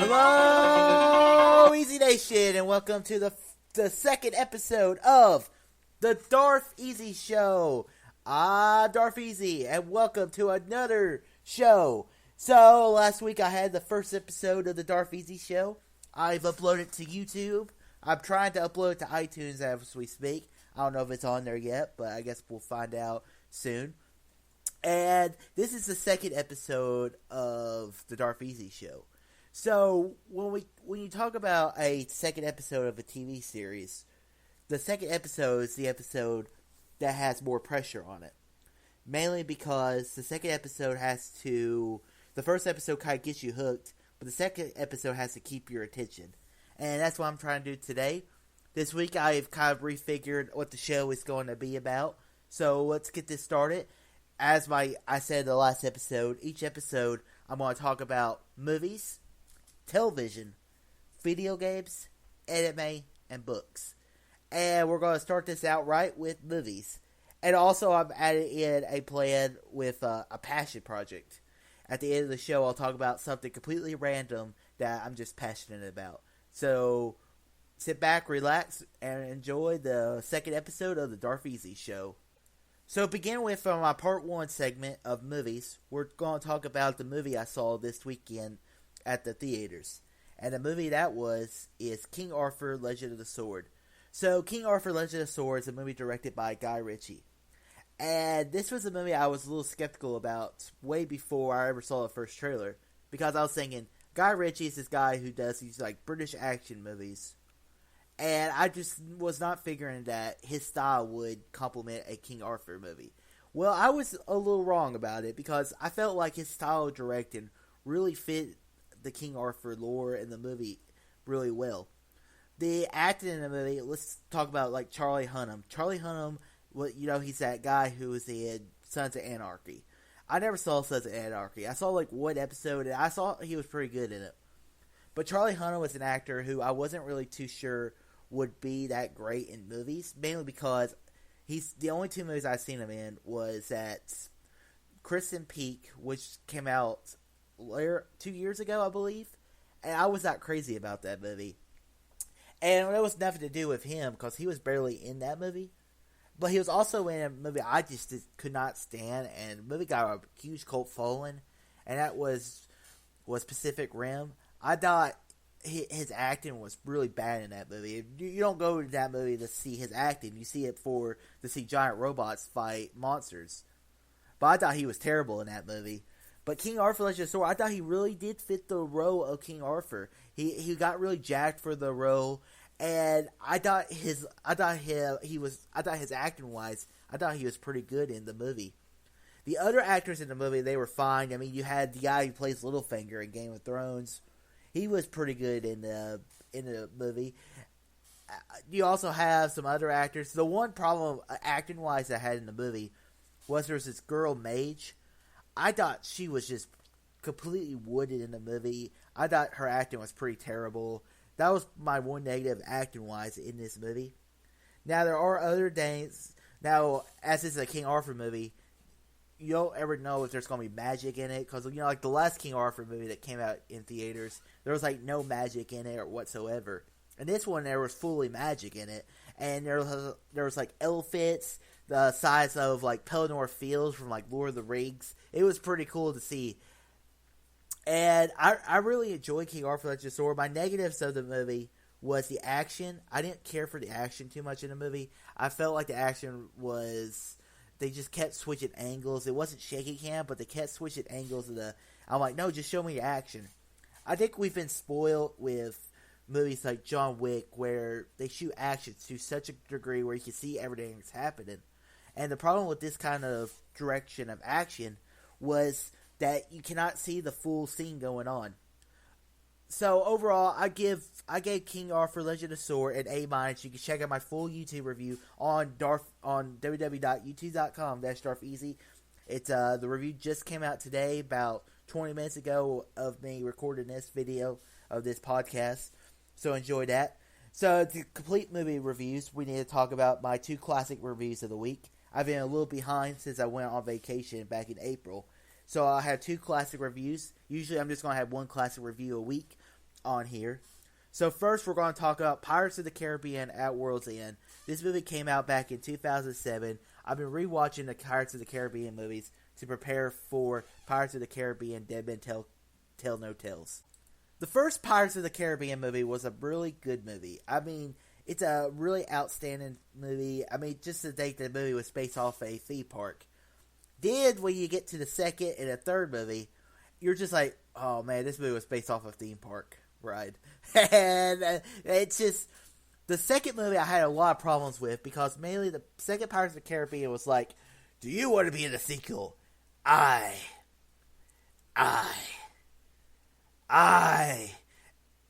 Hello, Easy Nation, and welcome to the second episode of the Darth Easy Show. Darth Easy, and welcome to another show. So, last week I had the first episode of the Darth Easy Show. I've uploaded to YouTube. I'm trying to upload it to iTunes as we speak. I don't know if it's on there yet, but I guess we'll find out soon. And this is the second episode of the Darth Easy Show. So, when you talk about a second episode of a TV series, the second episode is the episode that has more pressure on it. Mainly because the second episode the first episode kind of gets you hooked, but the second episode has to keep your attention. And that's what I'm trying to do today. This week I've kind of refigured what the show is going to be about. So let's get this started. As I said in the last episode, each episode I'm going to talk about movies, television, video games, anime, and books. And we're going to start this out right with movies. And also I'm adding in a plan with a passion project. At the end of the show I'll talk about something completely random that I'm just passionate about. So sit back, relax, and enjoy the second episode of the Darth Easy Show. So begin with my part one segment of movies. We're going to talk about the movie I saw this weekend at the theaters. And the movie is King Arthur, Legend of the Sword. So King Arthur, Legend of the Sword is a movie directed by Guy Ritchie. And this was a movie I was a little skeptical about way before I ever saw the first trailer. Because I was thinking, Guy Ritchie is this guy who does these like British action movies. And I just was not figuring that his style would complement a King Arthur movie. Well, I was a little wrong about it because I felt like his style of directing really fit the King Arthur lore in the movie really well. The acting in the movie, let's talk about like Charlie Hunnam. Charlie Hunnam, he's that guy who was in Sons of Anarchy. I never saw Sons of Anarchy. I saw like one episode and I saw he was pretty good in it. But Charlie Hunnam was an actor who I wasn't really too sure would be that great in movies, mainly because the only two movies I've seen him in was that Crimson Peak, which came out 2 years ago, I believe, and I was not crazy about that movie. And it was nothing to do with him, because he was barely in that movie, but he was also in a movie I just could not stand, and the movie got a huge cult following, and that was Pacific Rim. I thought his acting was really bad in that movie. You don't go to that movie to see his acting. You see it to see giant robots fight monsters. But I thought he was terrible in that movie. But King Arthur, Legend of the Sword, I thought he really did fit the role of King Arthur. He got really jacked for the role, and I thought his acting wise, I thought he was pretty good in the movie. The other actors in the movie, they were fine. I mean, you had the guy who plays Littlefinger in Game of Thrones. He was pretty good in the movie. You also have some other actors. The one problem, acting-wise, I had in the movie was there was this girl, Mage. I thought she was just completely wooded in the movie. I thought her acting was pretty terrible. That was my one negative acting-wise in this movie. Now, there are other things. Now, as this is a King Arthur movie, you don't ever know if there's going to be magic in it. Because, like the last King Arthur movie that came out in theaters, there was like no magic in it or whatsoever. And this one, there was fully magic in it. And there was like elephants the size of like Pelennor Fields from like Lord of the Rings. It was pretty cool to see. And I really enjoyed King Arthur, Legend of the Sword. My negatives of the movie was the action. I didn't care for the action too much in the movie. I felt like the action was... They just kept switching angles. It wasn't shaky cam, but they kept switching angles of I'm like, no, just show me your action. I think we've been spoiled with movies like John Wick, where they shoot action to such a degree where you can see everything that's happening. And the problem with this kind of direction of action was that you cannot see the full scene going on. So overall, I gave King Arthur, Legend of the Sword an A-. You can check out my full YouTube review on www.youtube.com/DarthEasy. It's the review just came out today, about 20 minutes ago, of me recording this video of this podcast. So enjoy that. So to complete movie reviews, we need to talk about my two classic reviews of the week. I've been a little behind since I went on vacation back in April. So I have two classic reviews. Usually I'm just going to have one classic review a week. on here. So first we're going to talk about Pirates of the Caribbean at World's End. This movie came out back in 2007. I've been rewatching the Pirates of the Caribbean movies to prepare for Pirates of the Caribbean Dead Men Tell No Tales. The first Pirates of the Caribbean movie was a really good movie. I mean, it's a really outstanding movie. I mean, just to think the movie was based off a theme park. Then when you get to the second and the third movie, you're just like, oh man, this movie was based off a theme park ride. And it's just, the second movie I had a lot of problems with because mainly the second Pirates of the Caribbean was like, do you want to be in the sequel? I.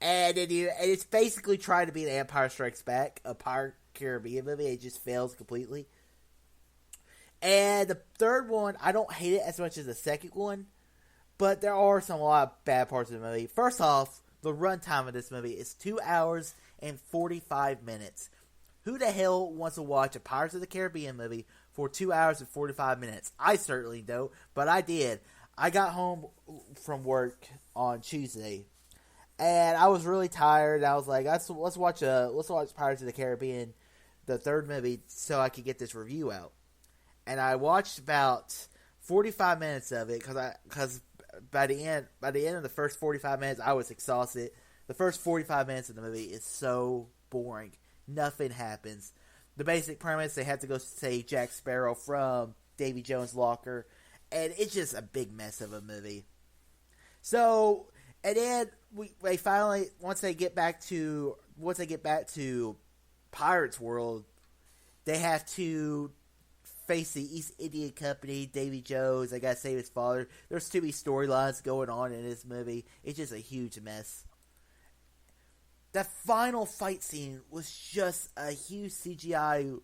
And it's basically trying to be the Empire Strikes Back, a Pirate Caribbean movie. It just fails completely. And the third one, I don't hate it as much as the second one, but there are a lot of bad parts of the movie. First off, the runtime of this movie is 2 hours and 45 minutes. Who the hell wants to watch a Pirates of the Caribbean movie for 2 hours and 45 minutes? I certainly don't, but I did. I got home from work on Tuesday, and I was really tired. I was like, let's watch Pirates of the Caribbean, the third movie, so I could get this review out. And I watched about 45 minutes of it because by the end of the first 45 minutes, I was exhausted. The first 45 minutes of the movie is so boring. Nothing happens. The basic premise: they have to go save Jack Sparrow from Davy Jones' locker, and it's just a big mess of a movie. So, and then they finally once they get back to Pirates World, they have to face the East India Company, Davy Jones. They gotta save his father. There's too many storylines going on in this movie. It's just a huge mess. That final fight scene was just a huge CGI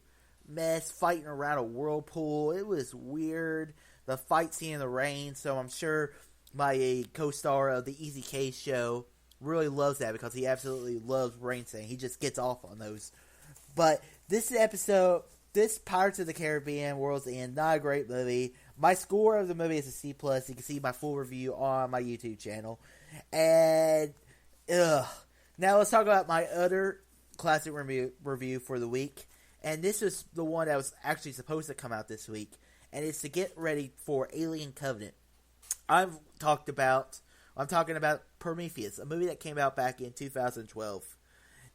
mess, fighting around a whirlpool. It was weird. The fight scene in the rain, so I'm sure my co-star of the Easy K show really loves that because he absolutely loves rain scene. He just gets off on those. But this Pirates of the Caribbean World's End, not a great movie. My score of the movie is a C+. You can see my full review on my YouTube channel. And, now let's talk about my other classic review for the week. And this is the one that was actually supposed to come out this week. And it's to get ready for Alien Covenant. I'm talking about Prometheus, a movie that came out back in 2012.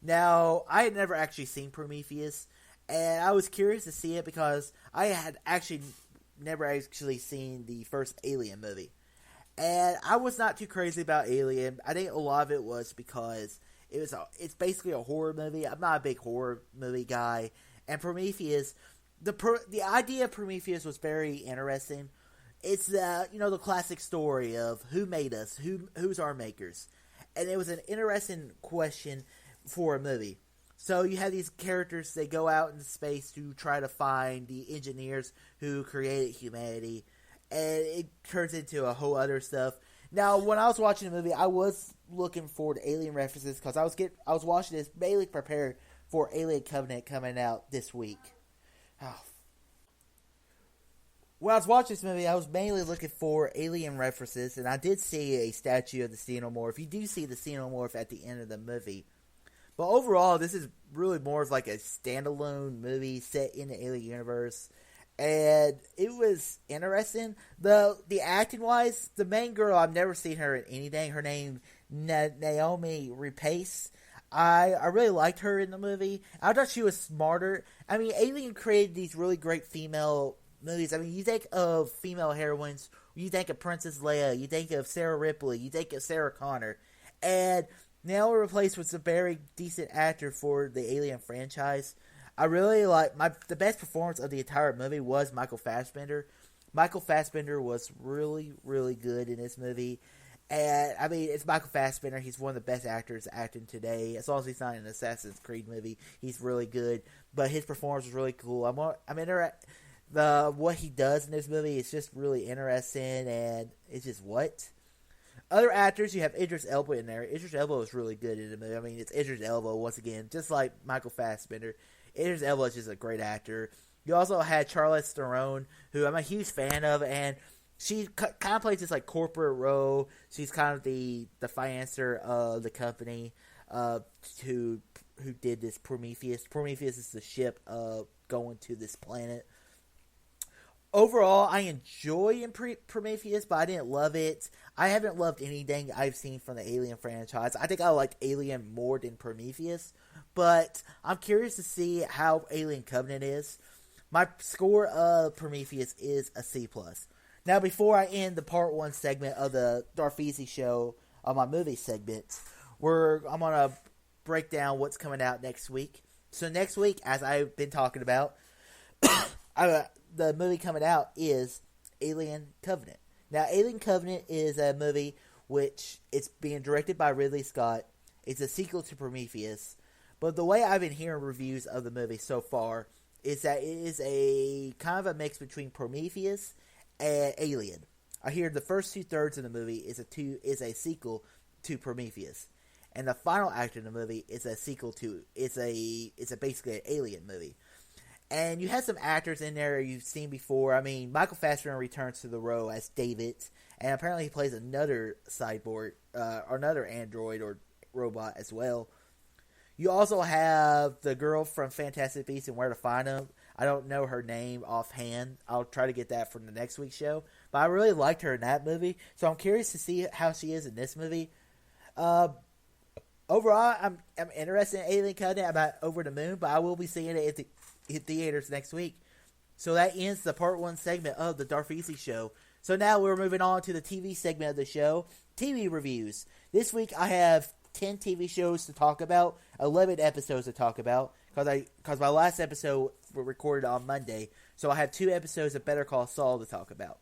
Now, I had never actually seen Prometheus. And I was curious to see it because I had actually never actually seen the first Alien movie. And I was not too crazy about Alien. I think a lot of it was because it's basically a horror movie. I'm not a big horror movie guy. And Prometheus, the idea of Prometheus was very interesting. It's the classic story of who made us, who's our makers. And it was an interesting question for a movie. So you have these characters, they go out into space to try to find the engineers who created humanity, and it turns into a whole other stuff. Now, when I was watching the movie, I was looking forward to Alien references because I was watching this mainly prepared for Alien Covenant coming out this week. When I was watching this movie, I was mainly looking for Alien references, and I did see a statue of the Xenomorph. You do see the Xenomorph at the end of the movie. But overall, this is really more of like a standalone movie set in the Alien universe. And it was interesting. The acting wise, the main girl, I've never seen her in anything. Her name, Naomi Rapace. I really liked her in the movie. I thought she was smarter. I mean, Alien created these really great female movies. I mean, you think of female heroines, you think of Princess Leia, you think of Sarah Ripley, you think of Sarah Connor. And now replaced with a very decent actor for the Alien franchise. I really like the best performance of the entire movie was Michael Fassbender. Michael Fassbender was really, really good in this movie. And, I mean, it's Michael Fassbender. He's one of the best actors acting today. As long as he's not in an Assassin's Creed movie, he's really good. But his performance was really cool. What he does in this movie is just really interesting, and it's just what? Other actors, you have Idris Elba in there. Idris Elba was really good in the movie. I mean, it's Idris Elba, once again, just like Michael Fassbender. Idris Elba is just a great actor. You also had Charlize Theron, who I'm a huge fan of, and she kind of plays this like corporate role. She's kind of the financer of the company who did this Prometheus. Prometheus is the ship going to this planet. Overall, I enjoy Prometheus, but I didn't love it. I haven't loved anything I've seen from the Alien franchise. I think I liked Alien more than Prometheus, but I'm curious to see how Alien Covenant is. My score of Prometheus is a C+. Now, before I end the part 1 segment of the Darth Easy show, of my movie segments, I'm going to break down what's coming out next week. So next week, as I've been talking about, the movie coming out is Alien Covenant. Now, Alien Covenant is a movie which it's being directed by Ridley Scott. It's a sequel to Prometheus. But the way I've been hearing reviews of the movie so far is that it is a kind of a mix between Prometheus and Alien. I hear the first 2/3 of the movie is a sequel to Prometheus, and the final act of the movie is a sequel to basically an Alien movie. And you have some actors in there you've seen before. I mean, Michael Fassbender returns to the role as David, and apparently he plays another cyborg, or another android or robot as well. You also have the girl from Fantastic Beasts and Where to Find Them. I don't know her name offhand. I'll try to get that from the next week's show. But I really liked her in that movie, so I'm curious to see how she is in this movie. Overall, I'm interested in Alien Covenant. I'm not over the moon, but I will be seeing it in theaters next week. So that ends the part 1 segment of the Darth Easy show. So now we're moving on to the TV segment of the show, TV reviews. This week I have 10 TV shows to talk about, 11 episodes to talk about, because my last episode was recorded on Monday, so I have 2 episodes of Better Call Saul to talk about.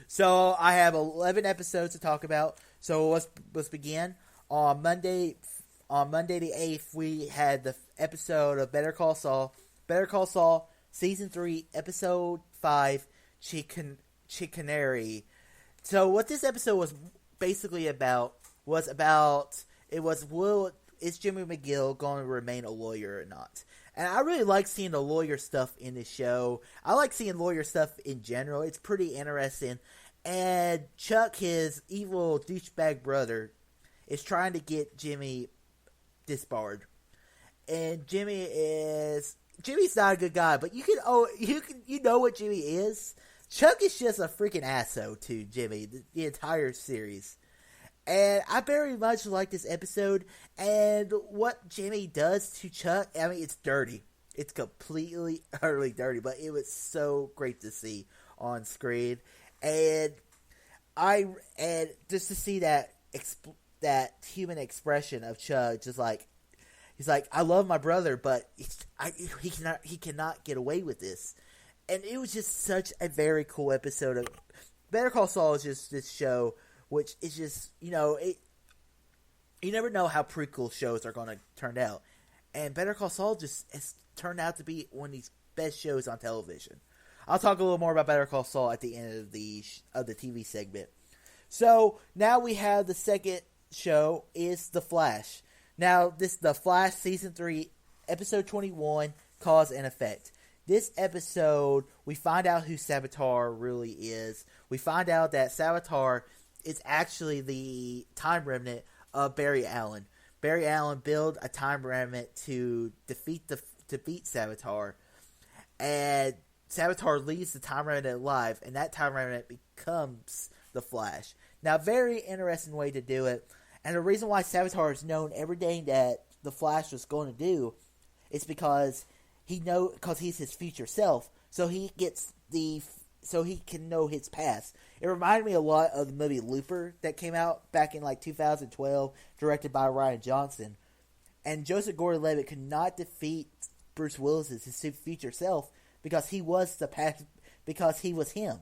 So I have 11 episodes to talk about. So let's begin. On Monday the 8th, we had the episode of Better Call Saul. Better Call Saul, Season 3, Episode 5, Chicanery. So what this episode was basically about is Jimmy McGill going to remain a lawyer or not? And I really like seeing the lawyer stuff in this show. I like seeing lawyer stuff in general. It's pretty interesting. And Chuck, his evil douchebag brother, is trying to get Jimmy disbarred. And Jimmy's not a good guy, but you know what Jimmy is. Chuck is just a freaking asshole to Jimmy the entire series. And I very much like this episode. And what Jimmy does to Chuck, I mean, it's dirty. It's completely, utterly dirty. But it was so great to see on screen. And just to see that human expression of Chuck, just like, he's like, I love my brother, but he cannot get away with this. And it was just such a very cool episode of Better Call Saul. Is just this show, which is just, you never know how prequel shows are going to turn out. And Better Call Saul just has turned out to be one of these best shows on television. I'll talk a little more about Better Call Saul at the end of the TV segment. So now we have the second show is The Flash. Now The Flash Season 3, Episode 21, Cause and Effect. This episode, we find out who Savitar really is. We find out that Savitar is actually the time remnant of Barry Allen. Barry Allen built a time remnant to defeat Savitar, and Savitar leaves the time remnant alive, and that time remnant becomes the Flash. Now, very interesting way to do it, and the reason why Savitar has known everything that the Flash was going to do is because he's his future self, so he can know his past. It reminded me a lot of the movie Looper that came out back in 2012, directed by Rian Johnson. And Joseph Gordon-Levitt could not defeat Bruce Willis, his future self, because he was the past, because he was him.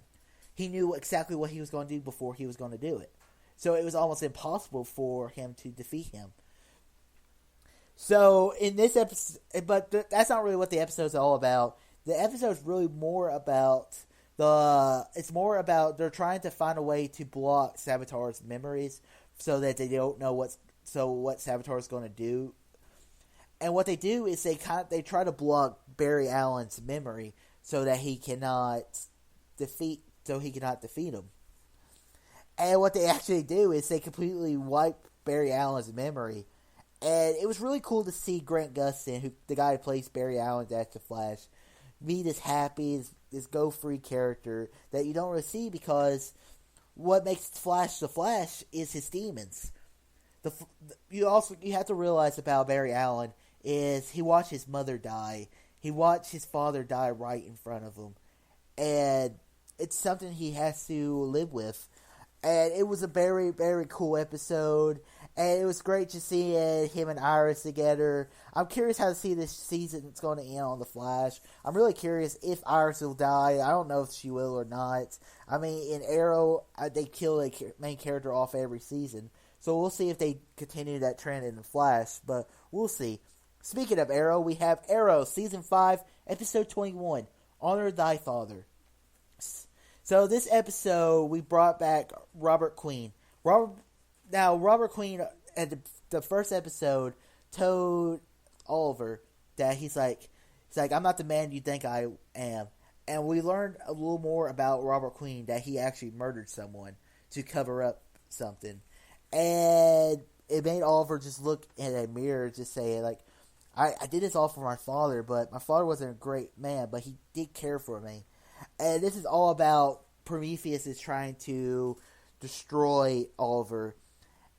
He knew exactly what he was going to do before he was going to do it. So it was almost impossible for him to defeat him. So in this episode, but that's not really what the episode's all about. The episode's really more about they're trying to find a way to block Savitar's memories so that they don't know what Savitar is going to do. And what they do is they try to block Barry Allen's memory so that he cannot defeat so he cannot defeat him. And what they actually do is they completely wipe Barry Allen's memory. And it was really cool to see Grant Gustin, who the guy who plays Barry Allen as the Flash, be this happy, this go-free character that you don't really see, because what makes Flash the Flash is his demons. You have to realize about Barry Allen is he watched his mother die. He watched his father die right in front of him. And it's something he has to live with. And it was a very, very cool episode. And it was great to see him and Iris together. I'm curious how to see this season. It's going to end on The Flash. I'm really curious if Iris will die. I don't know if she will or not. I mean, in Arrow, they kill a main character off every season. So we'll see if they continue that trend in The Flash. But we'll see. Speaking of Arrow, we have Arrow, Season 5, Episode 21, Honor Thy Father. So this episode, we brought back Robert Queen. Robert Queen, at the first episode, told Oliver that he's like, I'm not the man you think I am. And we learned a little more about Robert Queen, that he actually murdered someone to cover up something. And it made Oliver just look in a mirror, just say, like, I did this all for my father, but my father wasn't a great man, but he did care for me. And this is all about Prometheus is trying to destroy Oliver.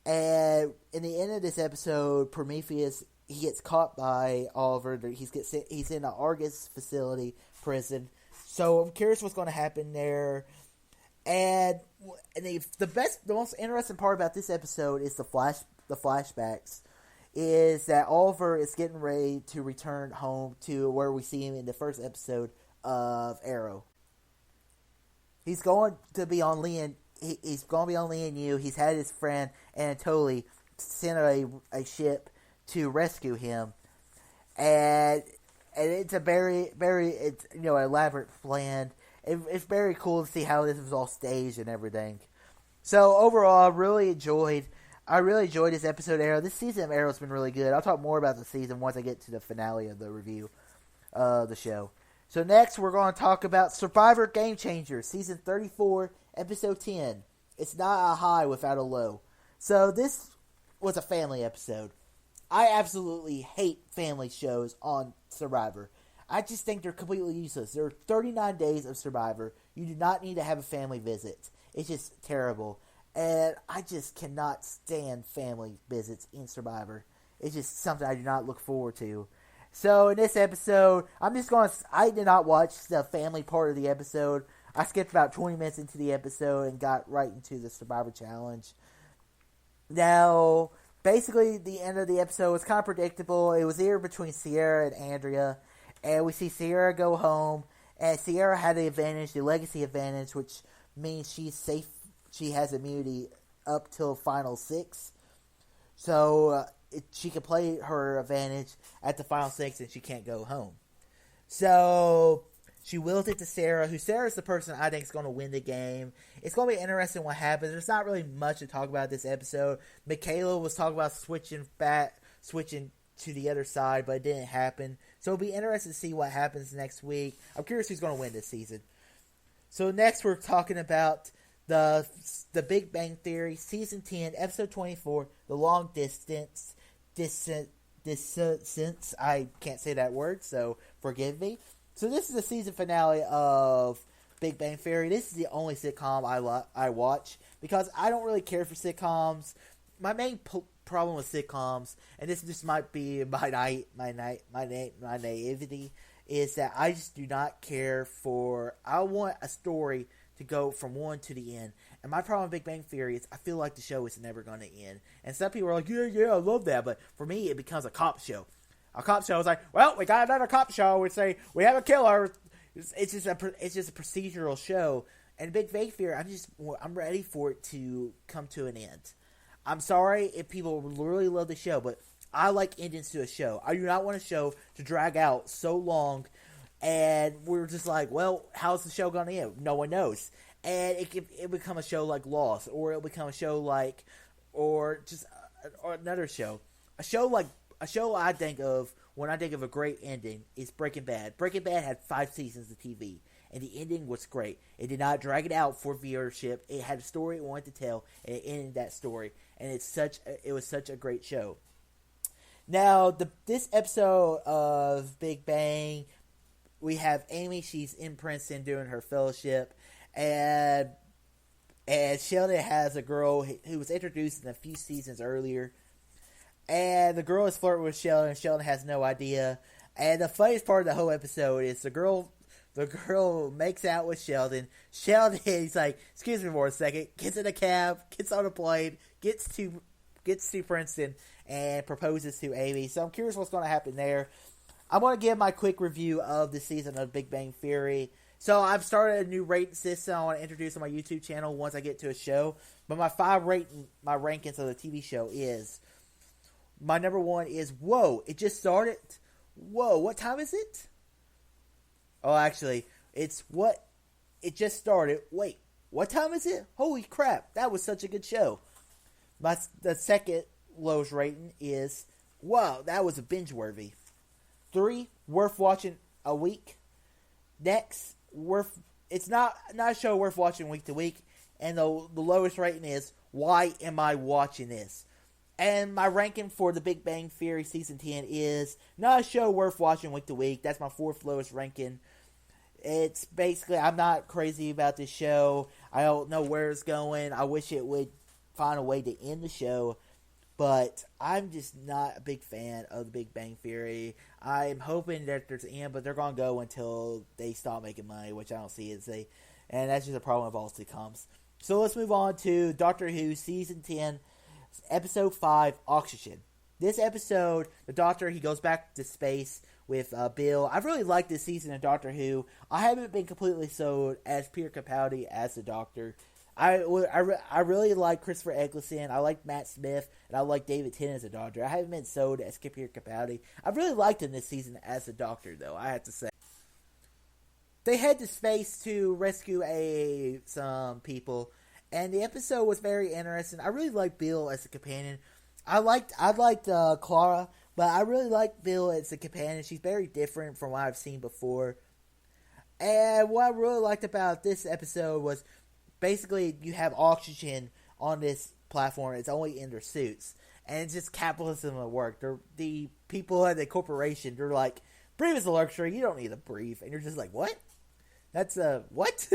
And in the end of this episode, Prometheus, he gets caught by Oliver. He's in an Argus facility, prison. So I'm curious what's going to happen there. And the most interesting part about this episode is the flashbacks. Is that Oliver is getting ready to return home to where we see him in the first episode of Arrow. He's going to be on Lee and Yu. He's had his friend Anatoly send a ship to rescue him, and it's a very, very elaborate plan. It's very cool to see how this was all staged and everything. So overall, I really enjoyed this episode of Arrow. This season of Arrow has been really good. I'll talk more about the season once I get to the finale of the review of the show. So next, we're going to talk about Survivor Game Changers, Season 34, Episode 10. It's not a high without a low. So this was a family episode. I absolutely hate family shows on Survivor. I just think they're completely useless. There are 39 days of Survivor. You do not need to have a family visit. It's just terrible. And I just cannot stand family visits in Survivor. It's just something I do not look forward to. So in this episode, I did not watch the family part of the episode. I skipped about 20 minutes into the episode and got right into the Survivor Challenge. Now, basically the end of the episode was kind of predictable. It was either between Sierra and Andrea. And we see Sierra go home. And Sierra had the advantage, the legacy advantage, which means she's safe. She has immunity up till Final 6. So she can play her advantage at the Final 6 and she can't go home. So she wills it to Sarah, who Sarah's the person I think is going to win the game. It's going to be interesting what happens. There's not really much to talk about this episode. Michaela was talking about switching to the other side, but it didn't happen. So it'll be interesting to see what happens next week. I'm curious who's going to win this season. So next we're talking about the Big Bang Theory, Season 10, Episode 24, The Long Distance. I can't say that word, so forgive me. So this is the season finale of Big Bang Theory. This is the only sitcom I watch because I don't really care for sitcoms. My main problem with sitcoms, and this just might be my naivety, is that I just do not care for. I want a story to go from one to the end. And my problem with Big Bang Theory is I feel like the show is never going to end. And some people are like, yeah, I love that. But for me, it becomes a cop show. A cop show is like, well, we got another cop show. We say, we have a killer. It's just a procedural show. And Big Bang Theory, I'm ready for it to come to an end. I'm sorry if people really love the show, but I like endings to a show. I do not want a show to drag out so long. And we're just like, well, how's the show going to end? No one knows. And it become a show like Lost, or it'll become a show like, or another show. A show I think of when I think of a great ending is Breaking Bad. Breaking Bad had 5 seasons of TV, and the ending was great. It did not drag it out for viewership. It had a story it wanted to tell, and it ended that story. And it was such a great show. Now, this episode of Big Bang, we have Amy. She's in Princeton doing her fellowship, and Sheldon has a girl who was introduced in a few seasons earlier. And the girl is flirting with Sheldon, and Sheldon has no idea. And the funniest part of the whole episode is the girl makes out with Sheldon. Sheldon, he's like, excuse me for a second, gets in a cab, gets on a plane, gets to Princeton, and proposes to Amy. So I'm curious what's going to happen there. I'm going to give my quick review of the season of Big Bang Theory. So I've started a new rating system I want to introduce on my YouTube channel once I get to a show. But my rankings of the TV show is, my number one is, whoa, it just started. Whoa, what time is it? Oh, actually, it's what? It just started. Wait, what time is it? Holy crap, that was such a good show. The second lowest rating is, wow, that was a binge-worthy. 3, worth watching a week. Next, it's not a show worth watching week to week. And the lowest rating is, why am I watching this? And my ranking for the Big Bang Theory Season 10 is not a show worth watching week to week. That's my 4th lowest ranking. It's basically, I'm not crazy about this show. I don't know where it's going. I wish it would find a way to end the show. But I'm just not a big fan of the Big Bang Theory. I'm hoping that there's an end, but they're going to go until they stop making money, which I don't see it. And that's just a problem with all sitcoms. So let's move on to Doctor Who Season 10. Episode 5, Oxygen. This episode, the Doctor, he goes back to space with Bill. I really like this season of Doctor Who. I haven't been completely sold as Peter Capaldi as the Doctor. I really like Christopher Eccleston. I like Matt Smith, and I like David Tennant as the Doctor. I haven't been sold as Peter Capaldi. I really liked him this season as the Doctor, though, I have to say. They head to space to rescue some people. And the episode was very interesting. I really liked Bill as a companion. I liked Clara, but I really liked Bill as a companion. She's very different from what I've seen before. And what I really liked about this episode was basically you have oxygen on this platform. It's only in their suits. And it's just capitalism at work. The people at the corporation, they're like, breathe is a luxury. You don't need to breathe. And you're just like, what? That's what?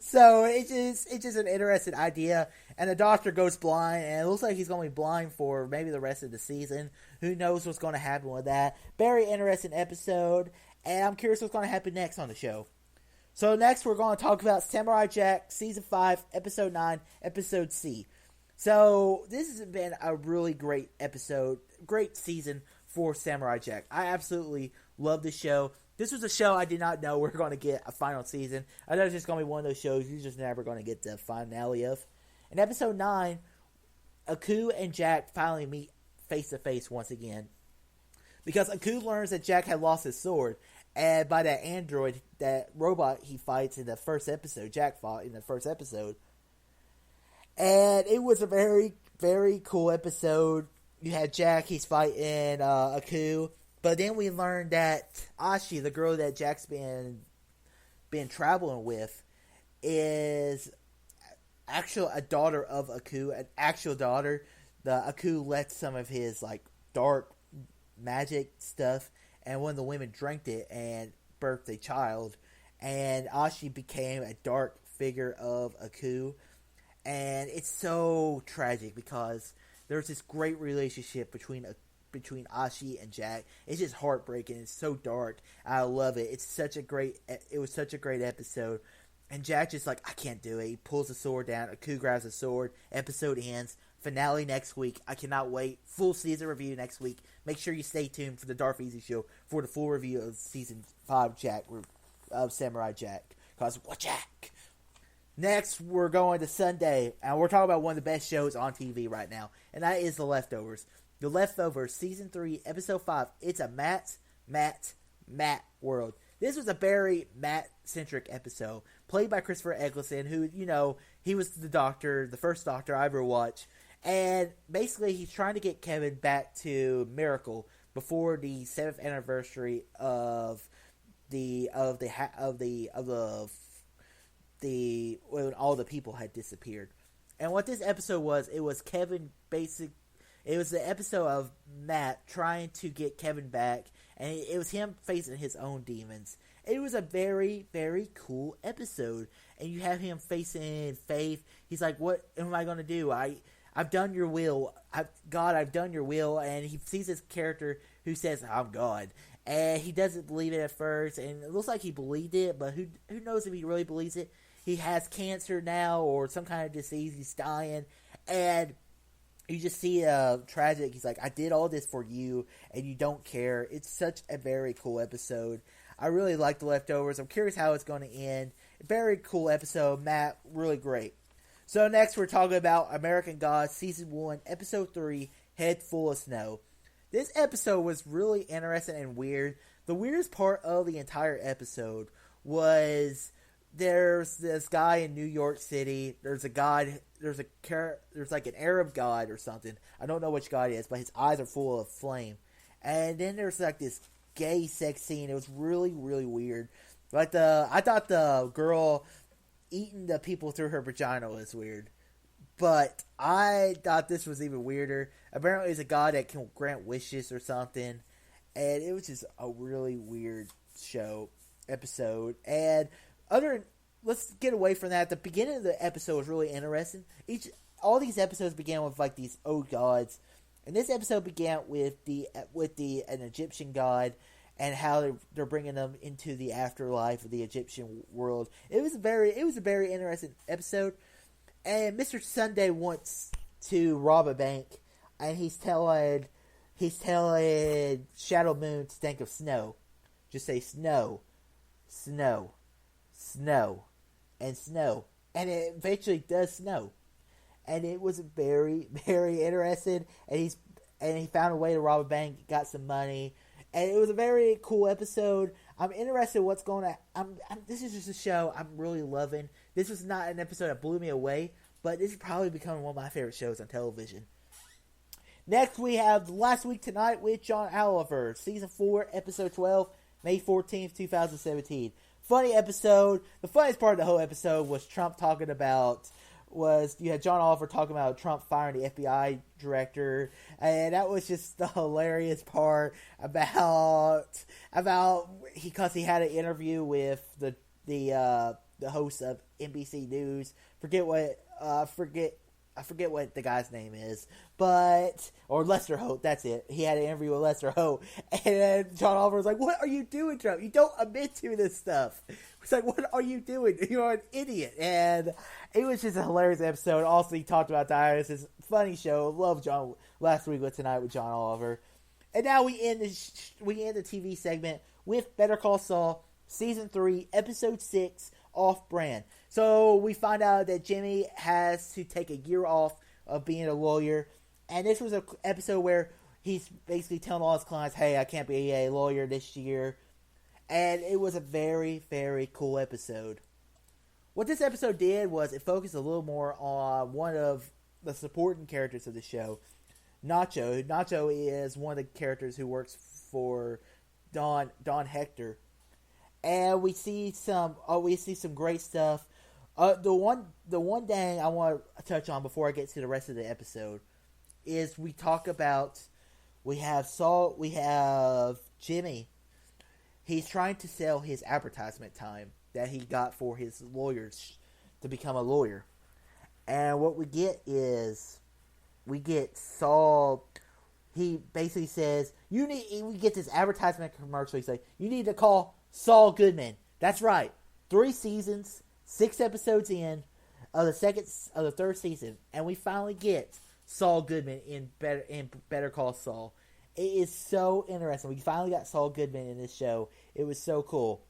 So it's just an interesting idea. And the Doctor goes blind, and it looks like he's going to be blind for maybe the rest of the season. Who knows what's going to happen with that? Very interesting episode, and I'm curious what's going to happen next on the show. So next we're going to talk about Samurai Jack Season 5, Episode 9, Episode C. So this has been a really great episode, great season for Samurai Jack. I absolutely love this show. This was a show I did not know we were going to get a final season. I thought it was just going to be one of those shows you're just never going to get the finale of. In episode 9, Aku and Jack finally meet face to face once again. Because Aku learns that Jack had lost his sword. And by that android, that robot he fights in the first episode, Jack fought in the first episode. And it was a very, very cool episode. You had Jack, he's fighting Aku. But then we learned that Ashi, the girl that Jack's been traveling with, is actually a daughter of Aku, an actual daughter. The Aku let some of his dark magic stuff, and one of the women drank it and birthed a child. And Ashi became a dark figure of Aku. And it's so tragic because there's this great relationship between Ashi and Jack. It's just heartbreaking. It's so dark. I love it. It was such a great episode. And Jack just I can't do it. He pulls the sword down. Aku grabs the sword. Episode ends. Finale next week. I cannot wait. Full season review next week. Make sure you stay tuned for the Darth Easy Show for the full review of season 5 of Samurai Jack. Because what Jack? Next, we're going to Sunday. And we're talking about one of the best shows on TV right now. And that is The Leftovers. The Leftovers, Season 3, Episode 5. It's a Matt world. This was a very Matt-centric episode, played by Christopher Eccleston, who, he was the Doctor, the first Doctor I ever watched. And basically, he's trying to get Kevin back to Miracle before the 7th anniversary of when all the people had disappeared. And what this episode was, it was it was the episode of Matt trying to get Kevin back, and it was him facing his own demons. It was a very, very cool episode, and you have him facing Faith. He's like, "What am I going to do? I've done your will. I've done your will." And he sees this character who says, "I'm God," and he doesn't believe it at first, and it looks like he believed it, but who knows if he really believes it? He has cancer now, or some kind of disease. He's dying, and you just see a tragic. He's like, "I did all this for you, and you don't care." It's such a very cool episode. I really like The Leftovers. I'm curious how it's going to end. Very cool episode. Matt, really great. So next we're talking about American Gods Season 1, Episode 3, Head Full of Snow. This episode was really interesting and weird. The weirdest part of the entire episode was there's this guy in New York City. There's a god. There's like an Arab god or something. I don't know which god it is, but his eyes are full of flame. And then there's like this gay sex scene. It was really, really weird. Like I thought the girl eating the people through her vagina was weird, but I thought this was even weirder. Apparently, it's a god that can grant wishes or something, and it was just a really weird episode. And let's get away from that. The beginning of the episode was really interesting. All these episodes began with like these old gods. And this episode began with an Egyptian god and how they're bringing them into the afterlife of the Egyptian world. It was a very interesting episode. And Mr. Sunday wants to rob a bank, and he's telling Shadow Moon to think of snow. Just say snow, snow, snow, and snow, and it eventually does snow. And it was very, very interesting. And he found a way to rob a bank, got some money, and it was a very cool episode. I'm interested in what's going on. This is just a show I'm really loving. This was not an episode that blew me away, but this is probably becoming one of my favorite shows on television. Next, we have Last Week Tonight with John Oliver, Season 4, Episode 12, May 14th, 2017. Funny episode. The funniest part of the whole episode was you had John Oliver talking about Trump firing the FBI director, and that was just the hilarious part because he had an interview with the host of NBC News. I forget what the guy's name is, or Lester Holt. That's it. He had an interview with Lester Holt, and then John Oliver was like, "What are you doing, Trump? You don't admit to this stuff." He's like, "What are you doing? You're an idiot." And it was just a hilarious episode. Also, he talked about Dias. It's a funny show. Love John. Last Week with Tonight with John Oliver. And now we end the TV segment with Better Call Saul, Season 3, Episode 6, Off Brand. So we find out that Jimmy has to take a year off of being a lawyer. And this was an episode where he's basically telling all his clients, "Hey, I can't be a lawyer this year." And it was a very, very cool episode. What this episode did was it focused a little more on one of the supporting characters of the show, Nacho. Nacho is one of the characters who works for Don Hector. And we see some great stuff. The one thing I want to touch on before I get to the rest of the episode is we have Saul, we have Jimmy. He's trying to sell his advertisement time that he got for his lawyers to become a lawyer. And what we get is Saul. He basically says, we get this advertisement commercial. He's like, "You need to call Saul Goodman." That's right. 3 seasons, 6 episodes in of the third season, and we finally get Saul Goodman in Better Call Saul. It is so interesting. We finally got Saul Goodman in this show. It was so cool.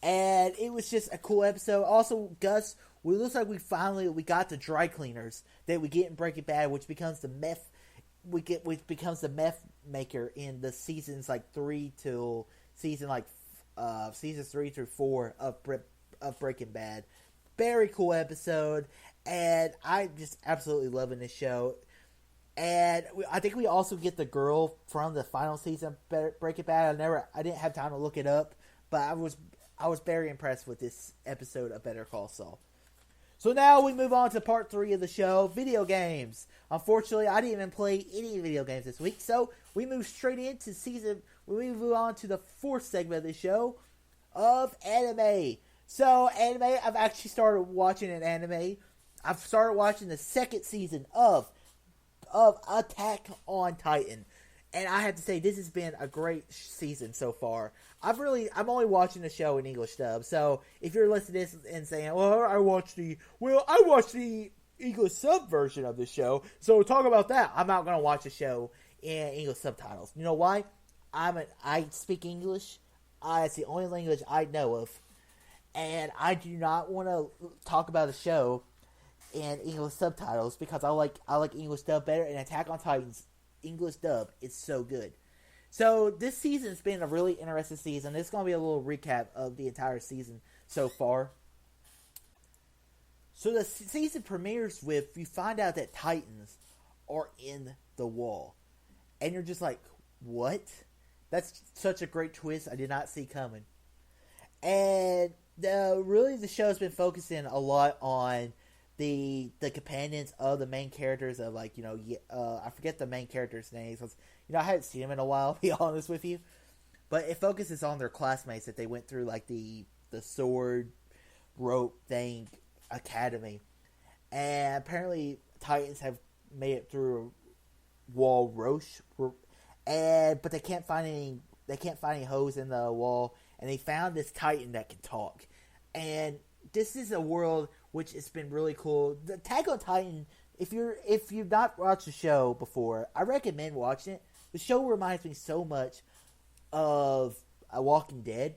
And it was just a cool episode. Also, Gus, it looks like we got the dry cleaners that we get in Breaking Bad, which becomes the meth maker in the seasons like 3 till seasons 3 through 4 of Breaking Bad. Very cool episode, and I'm just absolutely loving this show. And I think we also get the girl from the final season of Breaking Bad. I didn't have time to look it up, but but I was very impressed with this episode of Better Call Saul. So now we move on to part 3 of the show, video games. Unfortunately, I didn't even play any video games this week, so we move straight into we move on to the 4th segment of the show of anime. So, anime, I've actually started watching an anime. I've started watching the 2nd season of Attack on Titan. And I have to say, this has been a great season so far. I'm only watching the show in English dub. So if you're listening to this and saying, "Well, I watched the English sub version of the show," so talk about that. I'm not gonna watch the show in English subtitles. You know why? I speak English. It's the only language I know of, and I do not want to talk about a show in English subtitles because I like English dub better. And Attack on Titan's English dub is so good. So this season has been a really interesting season. It's going to be a little recap of the entire season so far. So the season premieres with, you find out that Titans are in the wall. And you're just like, what? That's such a great twist I did not see coming. And the show has been focusing a lot on the companions of the main characters of, like, I forget the main characters' names. I haven't seen them in a while, to be honest with you. But it focuses on their classmates that they went through, like, the sword rope thing academy. And apparently Titans have made it through wall Roche, but they can't find any holes in the wall, and they found this Titan that can talk. And this is a world which has been really cool. The Attack on Titan, if you've not watched the show before, I recommend watching it. The show reminds me so much of Walking Dead,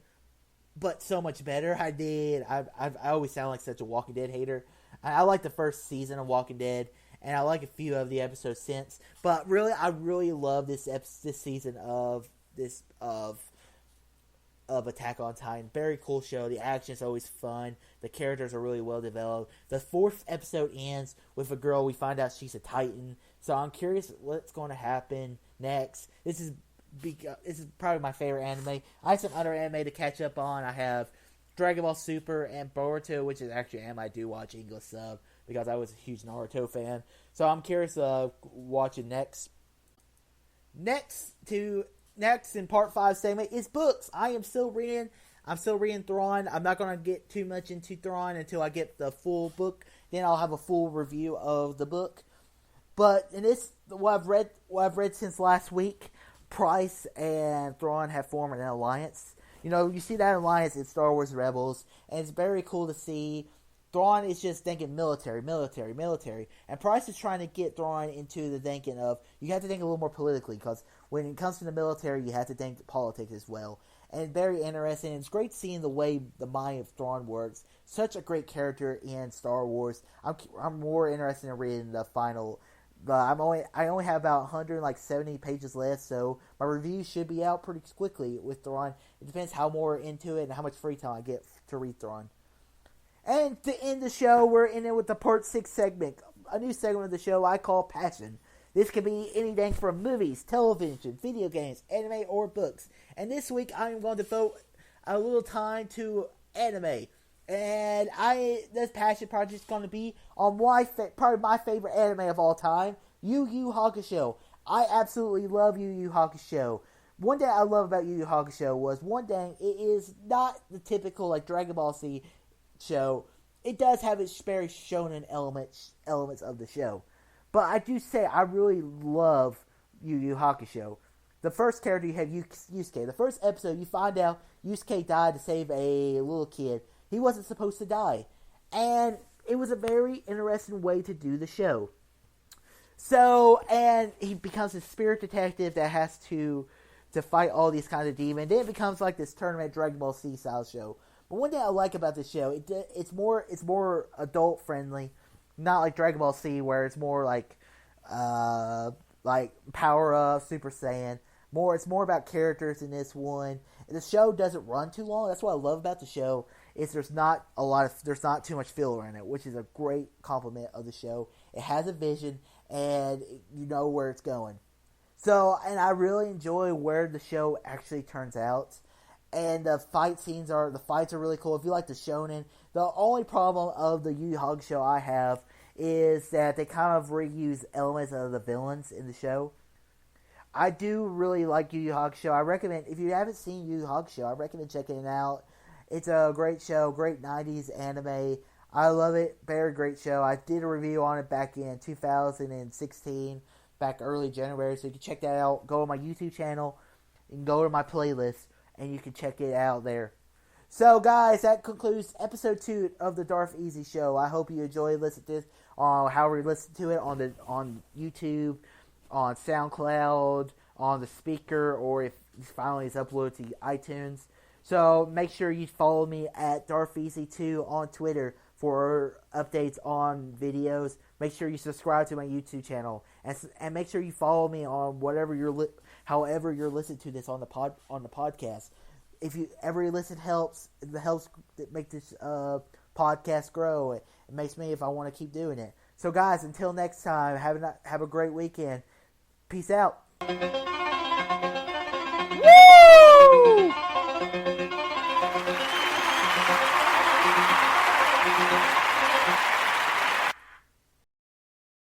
but so much better. I always sound like such a Walking Dead hater. I like the first season of Walking Dead, and I like a few of the episodes since. But really, I really love this season of Attack on Titan. Very cool show. The action is always fun. The characters are really well developed. The 4th episode ends with a girl. We find out she's a Titan. So I'm curious what's going to happen next. This is probably my favorite anime. I have some other anime to catch up on. I have Dragon Ball Super and Boruto, which is actually an anime I do watch English sub because I was a huge Naruto fan. So I'm curious watching next. Next in part 5 segment is books. I'm still reading Thrawn. I'm not going to get too much into Thrawn until I get the full book. Then I'll have a full review of the book. But in this, what I've read since last week, Price and Thrawn have formed an alliance. You see that alliance in Star Wars Rebels, and it's very cool to see. Thrawn is just thinking military, and Price is trying to get Thrawn into the thinking of, you have to think a little more politically, because when it comes to the military, you have to think politics as well. And very interesting. It's great seeing the way the mind of Thrawn works. Such a great character in Star Wars. I'm more interested in reading the final. I only have about 170 pages left, so my review should be out pretty quickly with Thrawn. It depends how more into it and how much free time I get to read Thrawn. And to end the show, we're in it with the part 6 segment. A new segment of the show I call Passion. This could be anything from movies, television, video games, anime, or books. And this week, I'm going to devote a little time to anime. And this passion project is going to be on probably my favorite anime of all time, Yu Hakusho. I absolutely love Yu Hakusho. One thing I love about Yu Hakusho was, it is not the typical, like, Dragon Ball Z show. It does have its very shonen elements of the show. But I do say I really love Yu Hakusho. The first character, you have Yusuke. The first episode, you find out Yusuke died to save a little kid. He wasn't supposed to die. And it was a very interesting way to do the show. So, and he becomes a spirit detective that has to fight all these kinds of demons. Then it becomes like this tournament Dragon Ball Z style show. But one thing I like about this show, it's more adult friendly, not like Dragon Ball Z where it's more like Power Up, Super Saiyan. It's more about characters in this one. And the show doesn't run too long. That's what I love about the show. Is there's not too much filler in it, which is a great compliment of the show. It has a vision and you know where it's going. So, and I really enjoy where the show actually turns out. And the fights are really cool. If you like the shonen, the only problem of the Yu Hakusho I have is that they kind of reuse elements of the villains in the show. I do really like Yu Hakusho. I recommend, if you haven't seen Yu Hakusho, I recommend checking it out. It's a great show, great 90s anime. I love it. Very great show. I did a review on it back in 2016, back early January, so you can check that out. Go on my YouTube channel and go to my playlist, and you can check it out there. So, guys, that concludes episode 2 of the Darth Easy Show. I hope you enjoyed listening to this, however you listen to it, on YouTube, on SoundCloud, on the speaker, or if finally it's uploaded to iTunes. So make sure you follow me at DarthEasy2 on Twitter for updates on videos. Make sure you subscribe to my YouTube channel, and make sure you follow me on however you're listening to this on the podcast. If you every listen helps, it helps make this podcast grow. It makes me, if I want to keep doing it. So guys, until next time, have a great weekend. Peace out.